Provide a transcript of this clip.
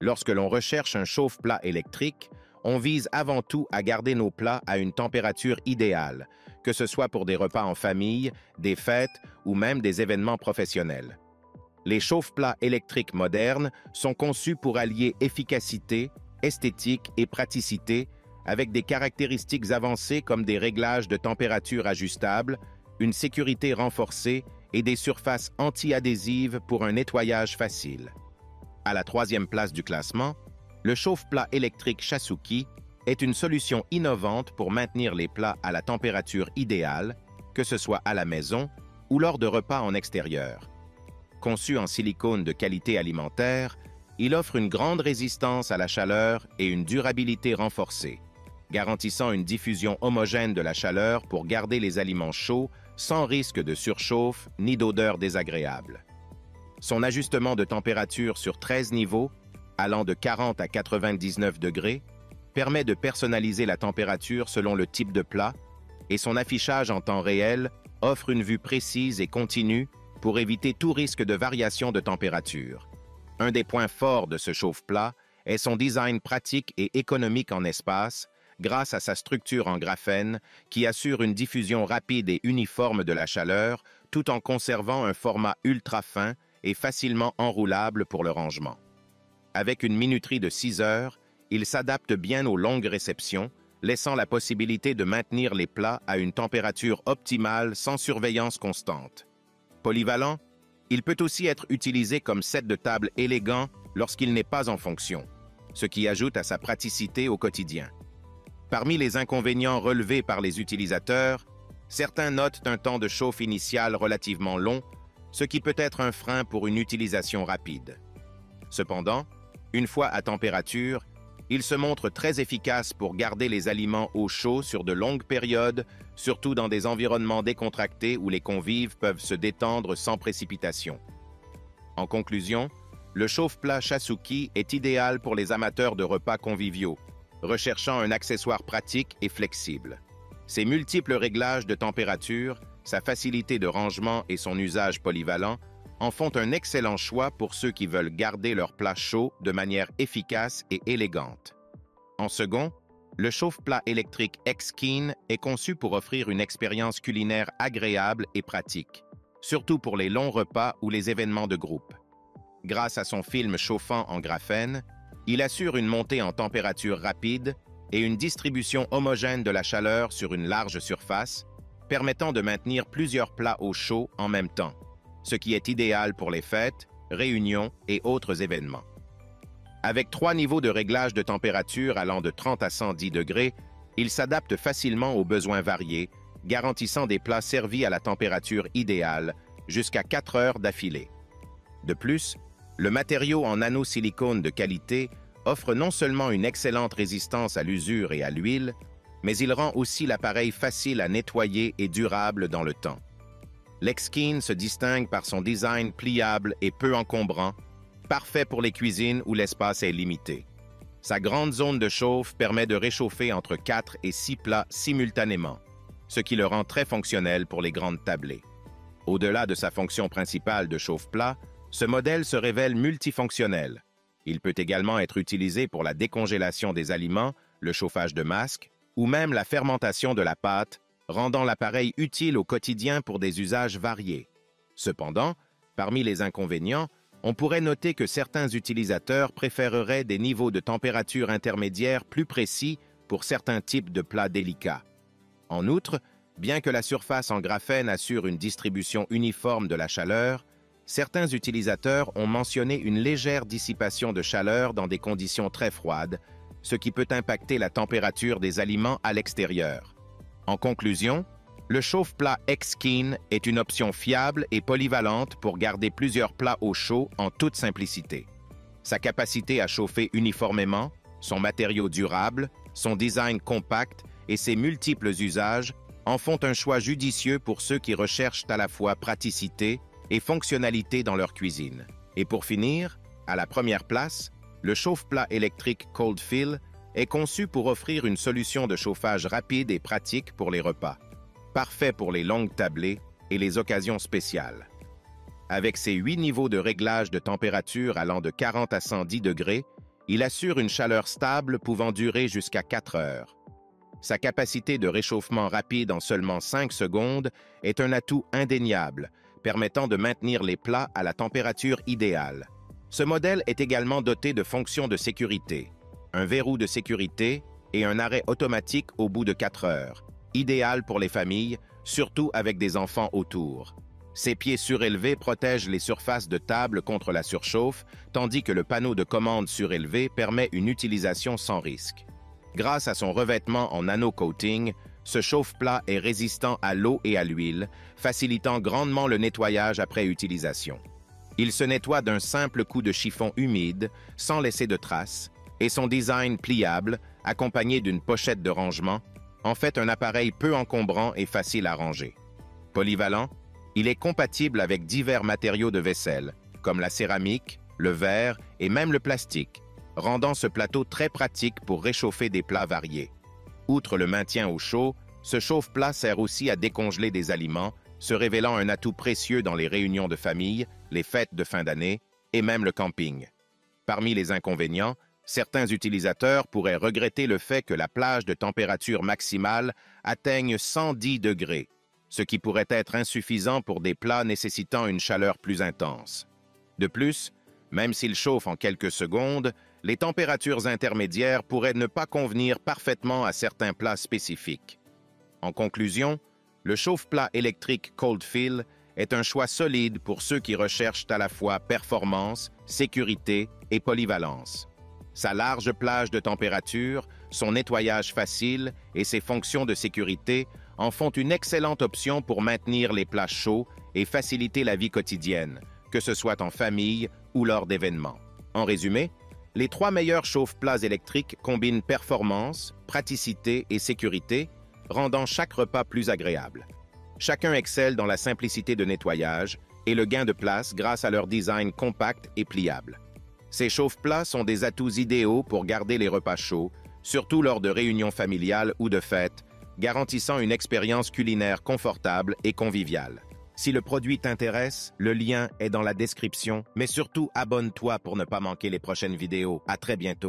Lorsque l'on recherche un chauffe-plat électrique, on vise avant tout à garder nos plats à une température idéale, que ce soit pour des repas en famille, des fêtes ou même des événements professionnels. Les chauffe-plats électriques modernes sont conçus pour allier efficacité, esthétique et praticité avec des caractéristiques avancées comme des réglages de température ajustables, une sécurité renforcée et des surfaces anti-adhésives pour un nettoyage facile. À la troisième place du classement, le chauffe-plat électrique Chasuki est une solution innovante pour maintenir les plats à la température idéale, que ce soit à la maison ou lors de repas en extérieur. Conçu en silicone de qualité alimentaire, il offre une grande résistance à la chaleur et une durabilité renforcée, garantissant une diffusion homogène de la chaleur pour garder les aliments chauds sans risque de surchauffe ni d'odeur désagréable. Son ajustement de température sur 13 niveaux, allant de 40 à 99 degrés, permet de personnaliser la température selon le type de plat et son affichage en temps réel offre une vue précise et continue pour éviter tout risque de variation de température. Un des points forts de ce chauffe-plat est son design pratique et économique en espace, grâce à sa structure en graphène qui assure une diffusion rapide et uniforme de la chaleur tout en conservant un format ultra fin et facilement enroulable pour le rangement. Avec une minuterie de 6 heures, il s'adapte bien aux longues réceptions, laissant la possibilité de maintenir les plats à une température optimale sans surveillance constante. Polyvalent, il peut aussi être utilisé comme set de table élégant lorsqu'il n'est pas en fonction, ce qui ajoute à sa praticité au quotidien. Parmi les inconvénients relevés par les utilisateurs, certains notent un temps de chauffe initial relativement long, ce qui peut être un frein pour une utilisation rapide. Cependant, une fois à température, il se montre très efficace pour garder les aliments au chaud sur de longues périodes, surtout dans des environnements décontractés où les convives peuvent se détendre sans précipitation. En conclusion, le chauffe-plat Chasuki est idéal pour les amateurs de repas conviviaux, recherchant un accessoire pratique et flexible. Ses multiples réglages de température, sa facilité de rangement et son usage polyvalent en font un excellent choix pour ceux qui veulent garder leur plat chaud de manière efficace et élégante. En second, le chauffe-plat électrique X-Keen est conçu pour offrir une expérience culinaire agréable et pratique, surtout pour les longs repas ou les événements de groupe. Grâce à son film chauffant en graphène, il assure une montée en température rapide et une distribution homogène de la chaleur sur une large surface, permettant de maintenir plusieurs plats au chaud en même temps, ce qui est idéal pour les fêtes, réunions et autres événements. Avec 3 niveaux de réglage de température allant de 30 à 110 degrés, il s'adapte facilement aux besoins variés, garantissant des plats servis à la température idéale, jusqu'à 4 heures d'affilée. De plus, le matériau en nanosilicone de qualité offre non seulement une excellente résistance à l'usure et à l'huile, mais il rend aussi l'appareil facile à nettoyer et durable dans le temps. L'X-Keen se distingue par son design pliable et peu encombrant, parfait pour les cuisines où l'espace est limité. Sa grande zone de chauffe permet de réchauffer entre 4 et 6 plats simultanément, ce qui le rend très fonctionnel pour les grandes tablées. Au-delà de sa fonction principale de chauffe-plat, ce modèle se révèle multifonctionnel. Il peut également être utilisé pour la décongélation des aliments, le chauffage de masques, ou même la fermentation de la pâte, rendant l'appareil utile au quotidien pour des usages variés. Cependant, parmi les inconvénients, on pourrait noter que certains utilisateurs préféreraient des niveaux de température intermédiaires plus précis pour certains types de plats délicats. En outre, bien que la surface en graphène assure une distribution uniforme de la chaleur, certains utilisateurs ont mentionné une légère dissipation de chaleur dans des conditions très froides, ce qui peut impacter la température des aliments à l'extérieur. En conclusion, le chauffe-plat X-Keen est une option fiable et polyvalente pour garder plusieurs plats au chaud en toute simplicité. Sa capacité à chauffer uniformément, son matériau durable, son design compact et ses multiples usages en font un choix judicieux pour ceux qui recherchent à la fois praticité et fonctionnalité dans leur cuisine. Et pour finir, à la première place, le chauffe-plat électrique Cold-Fill est conçu pour offrir une solution de chauffage rapide et pratique pour les repas, parfait pour les longues tablées et les occasions spéciales. Avec ses 8 niveaux de réglage de température allant de 40 à 110 degrés, Il assure une chaleur stable pouvant durer jusqu'à 4 heures. Sa capacité de réchauffement rapide en seulement 5 secondes est un atout indéniable, permettant de maintenir les plats à la température idéale. Ce modèle est également doté de fonctions de sécurité, un verrou de sécurité et un arrêt automatique au bout de 4 heures, idéal pour les familles, surtout avec des enfants autour. Ses pieds surélevés protègent les surfaces de table contre la surchauffe, tandis que le panneau de commande surélevé permet une utilisation sans risque. Grâce à son revêtement en nano-coating, ce chauffe-plat est résistant à l'eau et à l'huile, facilitant grandement le nettoyage après utilisation. Il se nettoie d'un simple coup de chiffon humide, sans laisser de traces, et son design pliable, accompagné d'une pochette de rangement, en fait un appareil peu encombrant et facile à ranger. Polyvalent, il est compatible avec divers matériaux de vaisselle, comme la céramique, le verre et même le plastique, rendant ce plateau très pratique pour réchauffer des plats variés. Outre le maintien au chaud, ce chauffe-plat sert aussi à décongeler des aliments, se révélant un atout précieux dans les réunions de famille, les fêtes de fin d'année et même le camping. Parmi les inconvénients, certains utilisateurs pourraient regretter le fait que la plage de température maximale atteigne 110 degrés, ce qui pourrait être insuffisant pour des plats nécessitant une chaleur plus intense. De plus, même s'il chauffe en quelques secondes, les températures intermédiaires pourraient ne pas convenir parfaitement à certains plats spécifiques. En conclusion, le chauffe-plat électrique Coldfill est un choix solide pour ceux qui recherchent à la fois performance, sécurité et polyvalence. Sa large plage de température, son nettoyage facile et ses fonctions de sécurité en font une excellente option pour maintenir les plats chauds et faciliter la vie quotidienne, que ce soit en famille ou lors d'événements. En résumé, les 3 meilleurs chauffe-plats électriques combinent performance, praticité et sécurité, rendant chaque repas plus agréable. Chacun excelle dans la simplicité de nettoyage et le gain de place grâce à leur design compact et pliable. Ces chauffe-plats sont des atouts idéaux pour garder les repas chauds, surtout lors de réunions familiales ou de fêtes, garantissant une expérience culinaire confortable et conviviale. Si le produit t'intéresse, le lien est dans la description, mais surtout abonne-toi pour ne pas manquer les prochaines vidéos. À très bientôt.